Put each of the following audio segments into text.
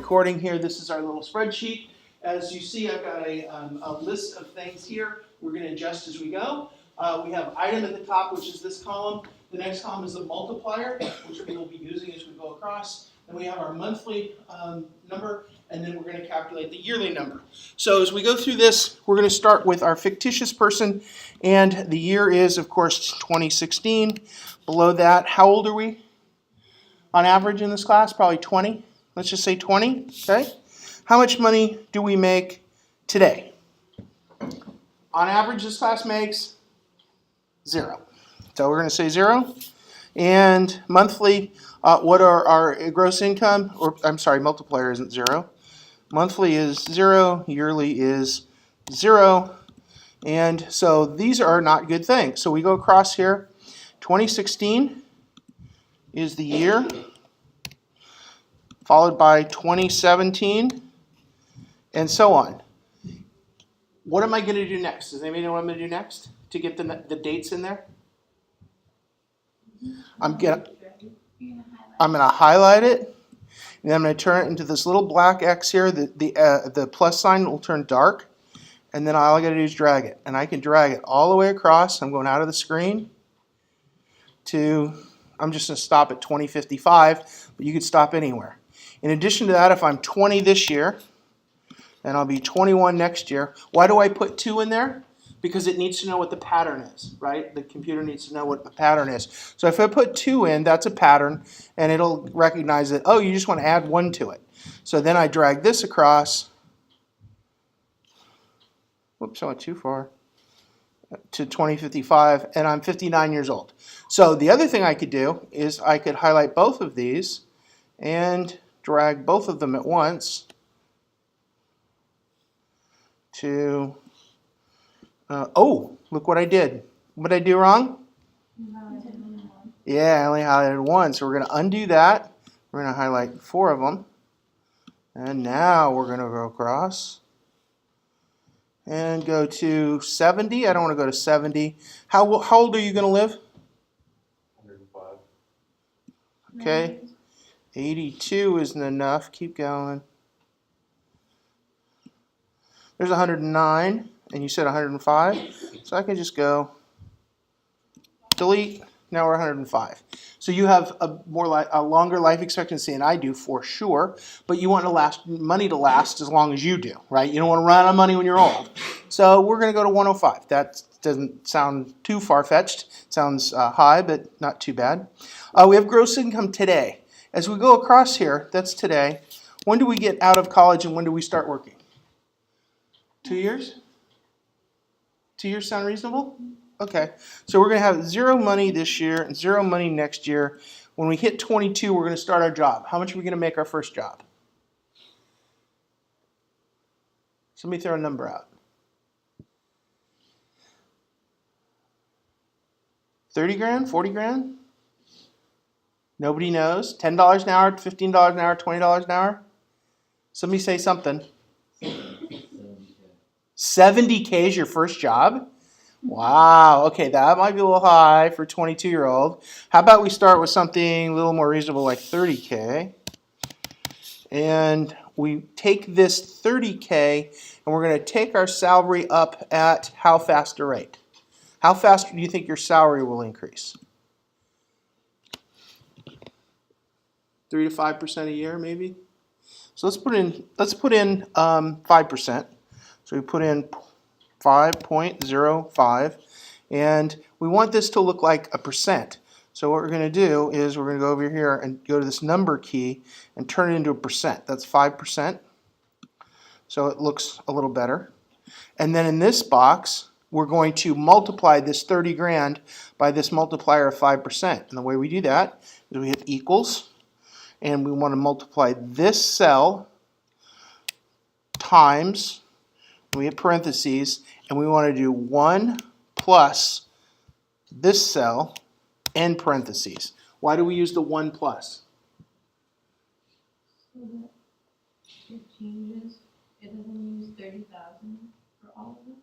recording here. This is our little spreadsheet. As you see, I've got a list of things here. We're going to adjust as we go. We have item at the top, which is this column. The next column is the multiplier, which we will be using as we go across. Then we have our monthly number, and then we're going to calculate the yearly number. So as we go through this, we're going to start with our fictitious person, and the year is, of course, 2016. Below that, how old are we? On average in this class, probably 20. Let's just say 20, okay? How much money do we make today? On average, this class makes 0. So we're going to say 0. And monthly, what are our gross income? Or I'm sorry, multiplier isn't 0. Monthly is 0. Yearly is 0. And so these are not good things. So we go across here. 2016 is the year, followed by 2017, and so on. What am I going to do next? Does anybody know what I'm going to do next to get the dates in there? I'm going to highlight it, and I'm going to turn it into this little black X here. The plus sign will turn dark, and then all I got to do is drag it. And I can drag it all the way across. I'm going out of the screen to, I'm just going to stop at 2055, but you could stop anywhere. In addition to that, if I'm 20 this year, and I'll be 21 next year, why do I put 2 in there? Because it needs to know what the pattern is, right? The computer needs to know what the pattern is. So if I put 2 in, that's a pattern, and it'll recognize that, oh, you just want to add 1 to it. So then I drag this across. Whoops, I went too far. To 2055, and I'm 59 years old. So the other thing I could do is I could highlight both of these and drag both of them at once to, oh, look what I did. What did I do wrong? Yeah, I only highlighted 1. So we're going to undo that. We're going to highlight 4 of them. And now we're going to go across and go to 70. I don't want to go to 70. How old are you going to live? 105. Okay. 82 isn't enough. Keep going. There's 109, and you said 105. So I can just go delete. Now we're 105. So you have a longer life expectancy than I do for sure, but you want money to last as long as you do, right? You don't want to run out of money when you're old. So we're going to go to 105. That doesn't sound too far-fetched. Sounds high, but not too bad. We have gross income today. As we go across here, that's today. When do we get out of college and when do we start working? 2 years? 2 years sound reasonable? Okay, so we're going to have 0 money this year and 0 money next year. When we hit 22, we're going to start our job. How much are we going to make our first job? Somebody throw a number out. 30 grand? 40 grand? Nobody knows. $10 an hour, $15 an hour, $20 an hour? Somebody say something. 70K is your first job? Wow, okay, that might be a little high for a 22-year-old. How about we start with something a little more reasonable like 30K? And we take this 30K and we're going to take our salary up at how fast a rate? How fast do you think your salary will increase? 3 to 5% a year, maybe? So let's put in 5%. So we put in 5.05, and we want this to look like a percent. So what we're going to do is we're going to go over here and go to this number key and turn it into a percent. That's 5%. So it looks a little better. And then in this box, we're going to multiply this 30 grand by this multiplier of 5%. And the way we do that is we hit equals, and we want to multiply this cell times, we hit parentheses, and we want to do 1 plus this cell and parentheses. Why do we use the 1 plus? So that it changes, it doesn't use 30,000 for all of them?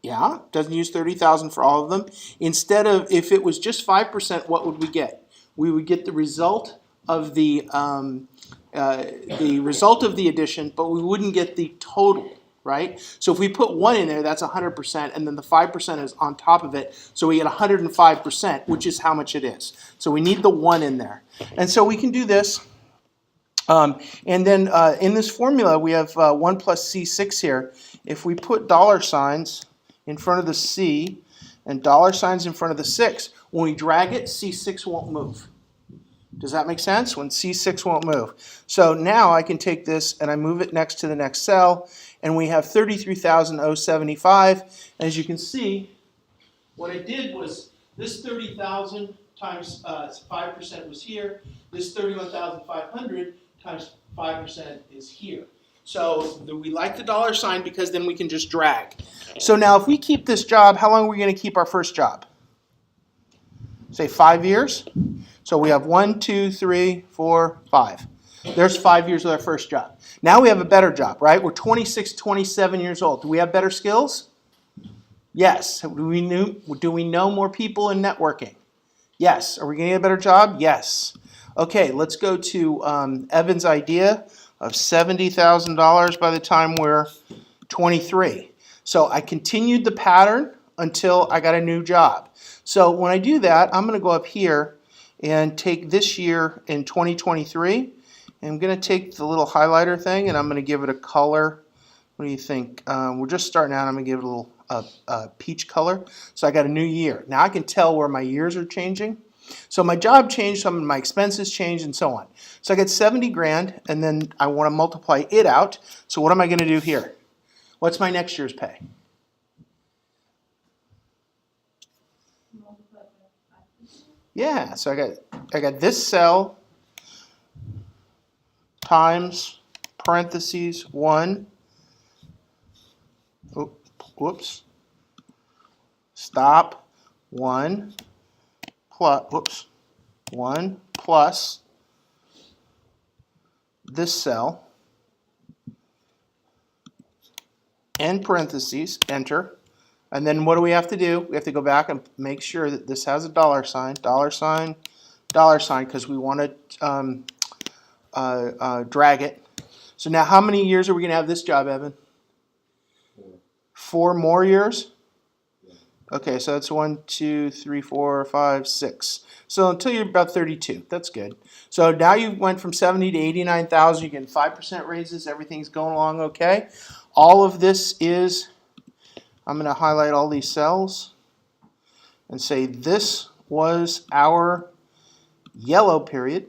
Yeah, doesn't use 30,000 for all of them. Instead of, if it was just 5%, what would we get? We would get the result of the the result of the addition, but we wouldn't get the total, right? So if we put 1 in there, that's 100%, and then the 5% is on top of it, so we get 105%, which is how much it is. So we need the 1 in there. And so we can do this. And then in this formula, we have 1 plus C6 here. If we put dollar signs in front of the C and dollar signs in front of the 6, when we drag it, C6 won't move. Does that make sense? When C6 won't move. So now I can take this and I move it next to the next cell, and we have 33,075. As you can see, what I did was this 30,000 times 5% was here. This 31,500 times 5% is here. So we like the dollar sign because then we can just drag. So now if we keep this job, how long are we going to keep our first job? Say 5 years. So we have 1, 2, 3, 4, 5. There's 5 years with our first job. Now we have a better job, right? We're 26, 27 years old. Do we have better skills? Yes. Do we know more people in networking? Yes. Are we going to get a better job? Yes. Okay, let's go to Evan's idea of $70,000 by the time we're 23. So I continued the pattern until I got a new job. So when I do that, I'm going to go up here and take this year in 2023. And I'm going to take the little highlighter thing and I'm going to give it a color. What do you think? We're just starting out. I'm going to give it a little peach color. So I got a new year. Now I can tell where my years are changing. So my job changed, some of my expenses changed, and so on. So I get 70 grand, and then I want to multiply it out. So what am I going to do here? What's my next year's pay? Multiply by 5%. Yeah, so I got this cell times parentheses 1. Whoops. Stop. 1 plus 1 plus this cell, end parentheses, enter, and then what do we have to do? We have to go back and make sure that this has a dollar sign, because we want to drag it. So now how many years are we going to have this job, Evan? 4 more years? Okay, so that's 1, 2, 3, 4, 5, 6. So until you're about 32, that's good. So now you went from 70 to 89,000. You're getting 5% raises. Everything's going along okay. All of this is, I'm going to highlight all these cells and say this was our yellow period.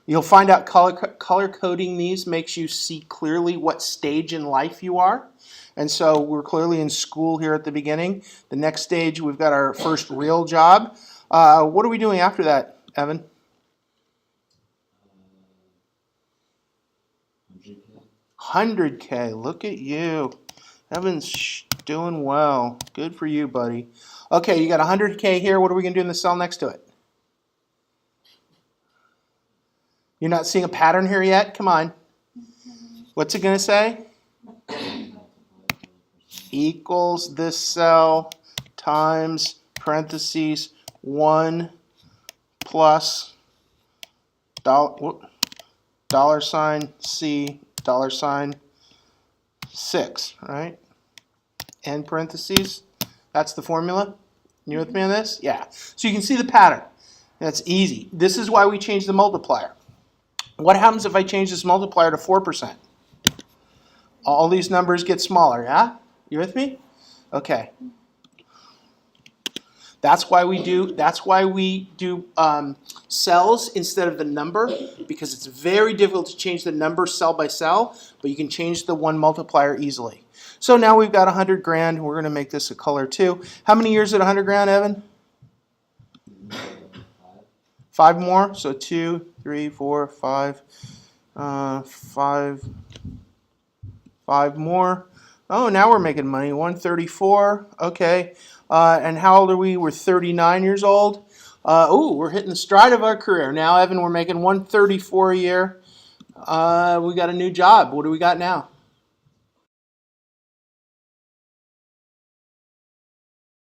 You'll find out color coding these makes you see clearly what stage in life you are. And so we're clearly in school here at the beginning. The next stage, we've got our first real job. What are we doing after that, Evan? 100K. Look at you. Evan's doing well. Good for you, buddy. Okay, you got 100K here. What are we going to do in the cell next to it? You're not seeing a pattern here yet? Come on. What's it going to say? Equals this cell times parentheses 1 plus dollar sign C dollar sign 6, right? End parentheses. That's the formula. You with me on this? Yeah. So you can see the pattern. That's easy. This is why we change the multiplier. What happens if I change this multiplier to 4%? All these numbers get smaller, yeah? You with me? Okay. That's why we do cells instead of the number, because it's very difficult to change the number cell by cell, but you can change the one multiplier easily. So now we've got 100 grand. We're going to make this a color too. How many years at 100 grand, Evan? 5 more. So 2, 3, 4, 5. 5 more. Oh, now we're making money. 134. Okay. And how old are we? We're 39 years old. We're hitting the stride of our career. Now, Evan, we're making 134 a year. We got a new job. What do we got now?